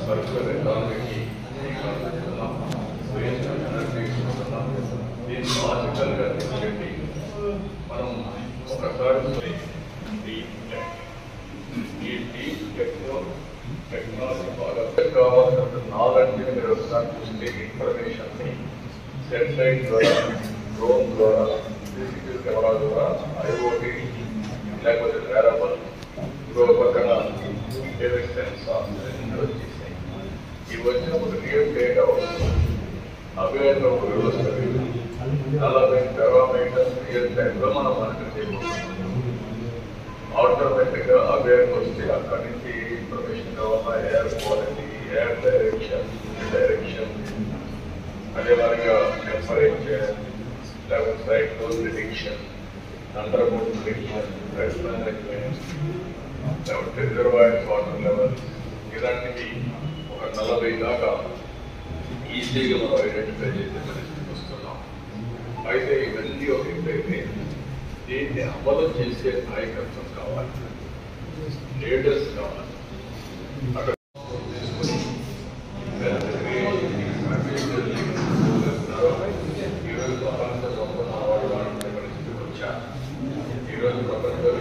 Circular ఎకానమీకి దీన్ని లాజికల్గా తీసుకెళ్ళి మనం ఒకసారి ఈ డీప్ టెక్నాలజీ బాగా కావాల్సినంత నాలెడ్జ్ని మీరు ఒకసారి చూస్తే ఇన్ఫర్మేషన్ని సెటిలైట్ ద్వారా, డ్రోన్ ద్వారా, సిసిటివి కెమెరా ద్వారా, ఐఓటీ లేకపోతే వేరబుల్, ఇంకో పక్కన సెన్సార్ వచ్చేసాయి. ఇవి వచ్చినప్పుడు రియల్ డేటా వస్తుంది. అవేర్గా ఒక వ్యవస్థ 40 టెరామీటర్స్ రియల్ టైంలో మనం మానిటర్ చేయబోతున్నాం. ఆటోమేటిక్గా అవేర్ వస్తే అక్కడి నుంచి ఇన్ఫర్మేషన్ కావాలన్నా ఎయిర్ క్వాలిటీ, ఎయిర్ డైరెక్షన్, అదే మాదిరిగా టెంపరేచర్, లేకపోతే cyclone prediction, under board prediction, flood management, లేకపోతే రిజర్వాయర్స్ వాటర్ లెవెల్, ఇలాంటివి ఒక 40 దాకా ఈజీగా మనం ఐడెంటిఫై చేసే పరిస్థితికి వస్తున్నాం. అయితే ఇవన్నీ ఒక ఎప్పుడైతే దీన్ని అమలు చేసే నాయకత్వం కావాలి, లీడర్స్ కావాలి. అక్కడ తీసుకుని ఈరోజు ప్రపంచ గొప్ప వాడు వాడుకునే పరిస్థితికి వచ్చారు. ఈరోజు ప్రపంచంలో